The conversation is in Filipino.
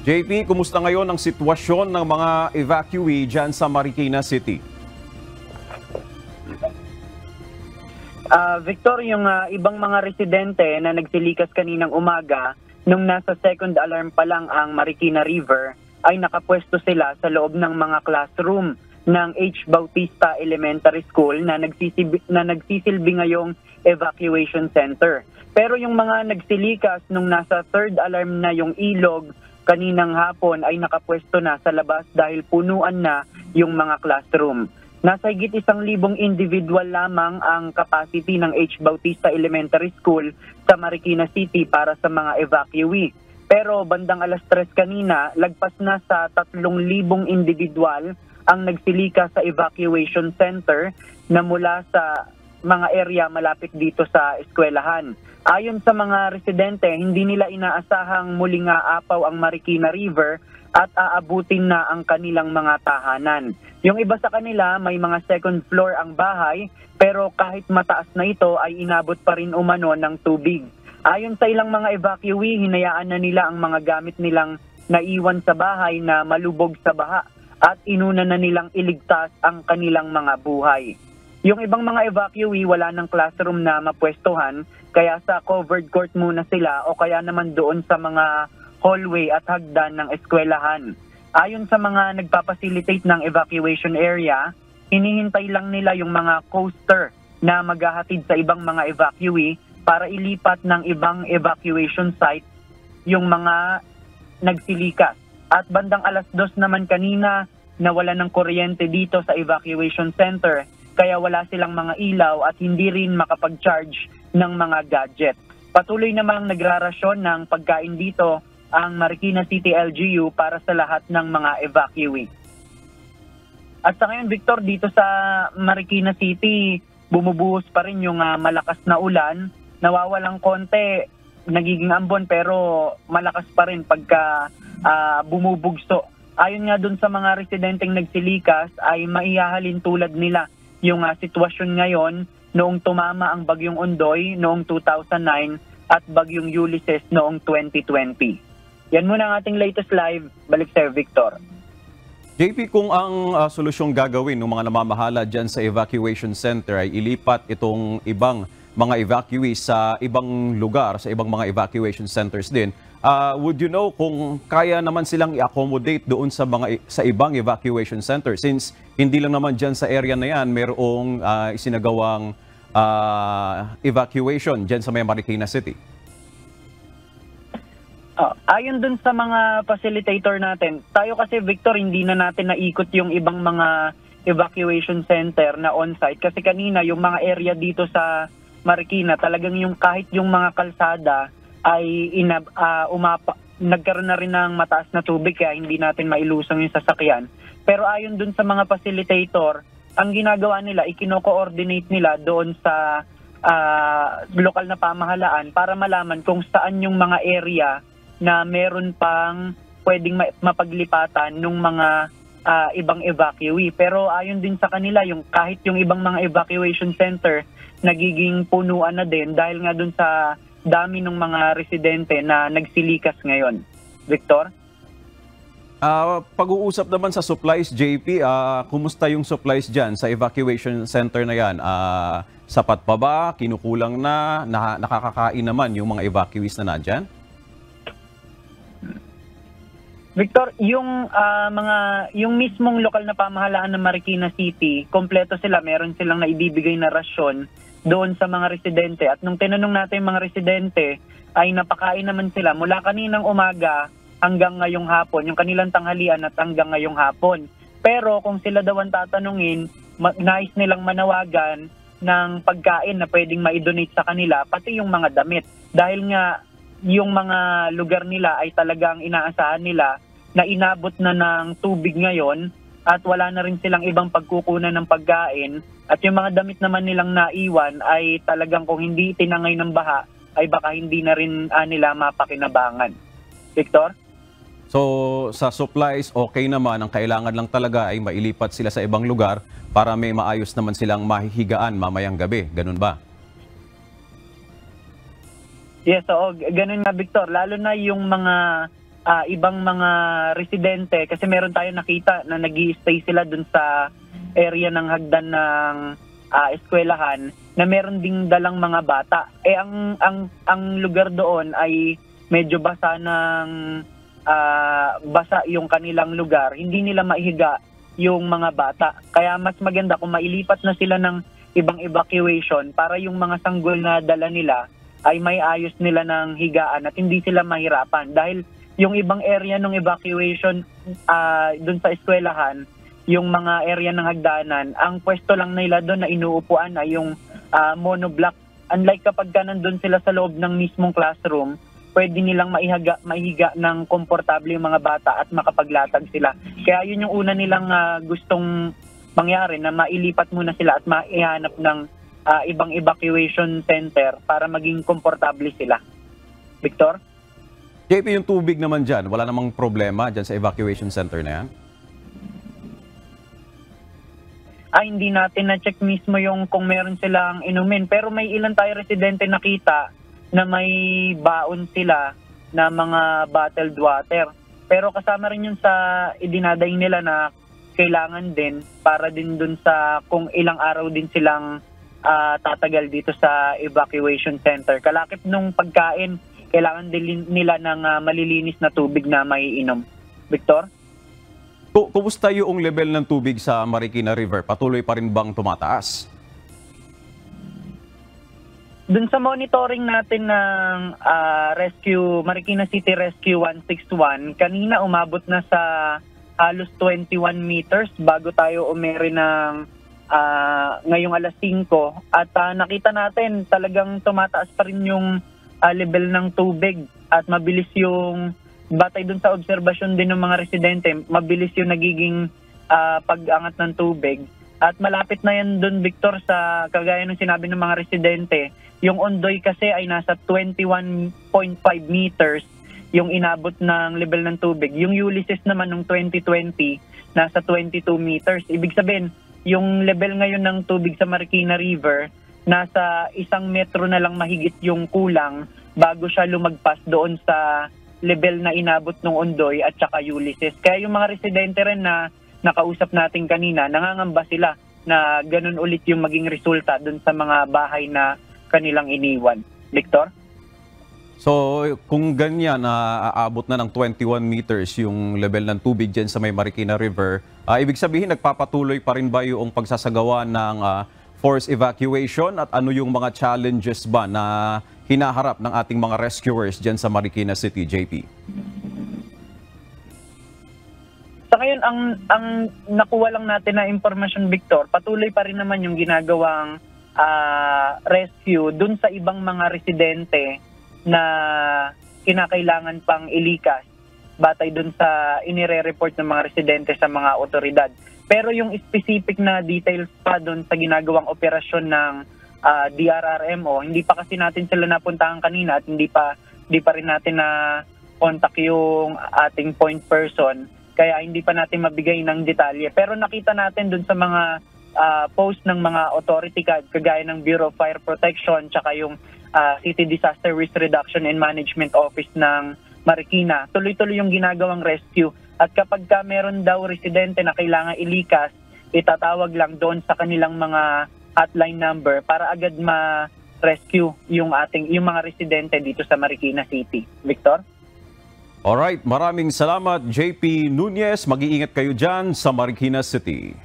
JP, kumusta ngayon ang sitwasyon ng mga evacuee dyan sa Marikina City? Victor, yung ibang mga residente na nagsilikas kaninang umaga, nung nasa second alarm pa lang ang Marikina River, ay nakapwesto sila sa loob ng mga classroom ng H. Bautista Elementary School na nagsisilbi ngayong evacuation center. Pero yung mga nagsilikas nung nasa third alarm na yung ilog kaninang hapon ay nakapwesto na sa labas dahil punuan na yung mga classroom. Nasa higit 1,000 individual lamang ang capacity ng H. Bautista Elementary School sa Marikina City para sa mga evacuee. Pero bandang alas 3 kanina, lagpas na sa 3,000 individual ang nagsilika sa evacuation center na mula sa mga area malapit dito sa eskwelahan. Ayon sa mga residente, hindi nila inaasahang muling aapaw ang Marikina River at aabutin na ang kanilang mga tahanan. Yung iba sa kanila may mga second floor ang bahay, pero kahit mataas na ito ay inabot pa rin umano ng tubig. Ayon sa ilang mga evacuee, hinayaan na nila ang mga gamit nilang naiwan sa bahay na malubog sa baha at inuna na nilang iligtas ang kanilang mga buhay. Yung ibang mga evacuee wala ng classroom na mapwestuhan, kaya sa covered court muna sila o kaya naman doon sa mga hallway at hagdan ng eskwelahan. Ayon sa mga nagpapacilitate ng evacuation area, hinihintay lang nila yung mga coaster na maghahatid sa ibang mga evacuee para ilipat ng ibang evacuation site yung mga nagsilikas. At bandang alas 2 naman kanina, nawala ng kuryente dito sa evacuation center, kaya wala silang mga ilaw at hindi rin makapag-charge ng mga gadget. Patuloy namang nagrarasyon ng pagkain dito ang Marikina City LGU para sa lahat ng mga evacuee. At sa ngayon, Victor, dito sa Marikina City, bumubuhos pa rin yung malakas na ulan. Nawawalang konti, nagiging ambon, pero malakas pa rin pagka bumubugso. Ayon nga dun sa mga residenteng nagsilikas, ay maihahalin tulad nila yung sitwasyon ngayon noong tumama ang Bagyong Ondoy noong 2009 at Bagyong Ulysses noong 2020. Yan muna ang ating latest live. Balik sa'yo, Victor. JP, kung ang solusyong gagawin ng mga namamahala dyan sa evacuation center ay ilipat itong ibang mga evacuees sa ibang lugar, sa ibang mga evacuation centers din, would you know kung kaya naman silang i-accommodate doon sa ibang evacuation center since hindi lang naman dyan sa area na yan mayroong isinagawang evacuation dyan sa may Marikina City? Ayon dun sa mga facilitator natin, tayo kasi, Victor, hindi na natin naikot yung ibang mga evacuation center na on-site kasi kanina yung mga area dito sa Marikina, talagang yung kahit yung mga kalsada ay nagkaroon na rin ng mataas na tubig kaya hindi natin mailusong yung sasakyan. Pero ayon dun sa mga facilitator, ang ginagawa nila, ikino-coordinate nila doon sa lokal na pamahalaan para malaman kung saan yung mga area na meron pang pwedeng mapaglipatan ng mga ibang evacuee. Pero ayon din sa kanila, yung kahit yung ibang mga evacuation center nagiging punuan na din dahil nga dun sa dami ng mga residente na nagsilikas ngayon. Victor? Pag-uusap naman sa supplies, JP, kumusta yung supplies dyan sa evacuation center na yan? Sapat pa ba? Kinukulang na? Nakakakain naman yung mga evacuees na nandyan? Victor, yung mismong lokal na pamahalaan ng Marikina City, kompleto sila, meron silang naibibigay na rasyon doon sa mga residente. At nung tinanong natin yung mga residente, ay napakain naman sila mula kaninang umaga hanggang ngayong hapon, yung kanilang tanghalian at hanggang ngayong hapon. Pero kung sila daw ang tatanungin, nais nilang manawagan ng pagkain na pwedeng ma-donate sa kanila, pati yung mga damit. Dahil nga yung mga lugar nila ay talagang inaasahan nila na inabot na ng tubig ngayon at wala na rin silang ibang pagkukunan ng pagkain at yung mga damit naman nilang naiwan ay talagang kung hindi tinangay ng baha ay baka hindi na rin nila mapakinabangan. Victor? So sa supplies, okay naman. Ang kailangan lang talaga ay mailipat sila sa ibang lugar para may maayos naman silang mahihigaan mamayang gabi. Ganun ba? Yes, oo. Ganun nga, Victor. Lalo na yung mga ibang mga residente, kasi meron tayo nakita na nag-i-stay sila dun sa area ng hagdan ng eskwelahan na meron ding dalang mga bata. Ang lugar doon ay medyo basa basa yung kanilang lugar. Hindi nila maihiga yung mga bata. Kaya mas maganda kung mailipat na sila ng ibang evacuation para yung mga sanggol na dala nila ay may ayos nila ng higaan at hindi sila mahirapan. Dahil yung ibang area ng evacuation dun sa eskwelahan, yung mga area ng hagdanan, ang pwesto lang nila doon na inuupuan ay yung monoblock. Unlike kapag nandun sila sa loob ng mismong classroom, pwede nilang maihiga ng komportable yung mga bata at makapaglatag sila. Kaya yun yung una nilang gustong mangyari, na mailipat muna sila at maihanap ng ibang evacuation center para maging komportable sila. Victor? JP, yung tubig naman dyan, wala namang problema dyan sa evacuation center na yan? Hindi natin na-check mismo yung kung meron silang inumin. Pero may ilan tayo residente nakita na may baon sila na mga bottled water. Pero kasama rin yun sa idinaday nila na kailangan din para din dun sa kung ilang araw din silang tatagal dito sa evacuation center. Kalakip nung pagkain, kailangan din nila ng malilinis na tubig na maiinom. Victor? Kumusta yung level ng tubig sa Marikina River? Patuloy pa rin bang tumataas? Dun sa monitoring natin ng Marikina City Rescue 161, kanina umabot na sa halos 21 meters bago tayo umere ng ngayong alas 5. At nakita natin talagang tumataas pa rin yung level ng tubig at mabilis yung batay dun sa obserbasyon din ng mga residente, mabilis yung nagiging pag-angat ng tubig. At malapit na yan dun, Victor, sa kagaya ng sinabi ng mga residente, yung Ondoy kasi ay nasa 21.5 meters yung inabot ng level ng tubig. Yung Ulysses naman ng 2020, nasa 22 meters. Ibig sabihin, yung level ngayon ng tubig sa Marikina River, nasa 1 metro na lang mahigit yung kulang bago siya lumagpas doon sa level na inabot ng Ondoy at saka Ulysses. Kaya yung mga residente rin na nakausap natin kanina, nangangamba sila na ganun ulit yung maging resulta dun sa mga bahay na kanilang iniwan. Victor? So kung ganyan, aabot na ng 21 meters yung level ng tubig dyan sa may Marikina River, ibig sabihin nagpapatuloy pa rin ba yung pagsasagawa ng forced evacuation at ano yung mga challenges ba na hinaharap ng ating mga rescuers dyan sa Marikina City, JP? Sa ngayon, ang nakuha lang natin na impormasyon, Victor, patuloy pa rin naman yung ginagawang rescue dun sa ibang mga residente na kinakailangan pang ilikas batay dun sa inire-report ng mga residente sa mga otoridad. Pero yung specific na details pa dun sa ginagawang operasyon ng DRRMO, hindi pa kasi natin sila napuntahan kanina at hindi pa rin natin na contact yung ating point person, kaya hindi pa natin mabigay ng detalye. Pero nakita natin dun sa mga post ng mga authority kagaya ng Bureau of Fire Protection tsaka yung City Disaster Risk Reduction and Management Office ng Marikina, tuloy-tuloy yung ginagawang rescue. At kapag meron daw residente na kailangan ilikas, itatawag lang doon sa kanilang mga hotline number para agad ma-rescue yung mga residente dito sa Marikina City. Victor? Alright, maraming salamat JP Nunez. Mag-iingat kayo dyan sa Marikina City.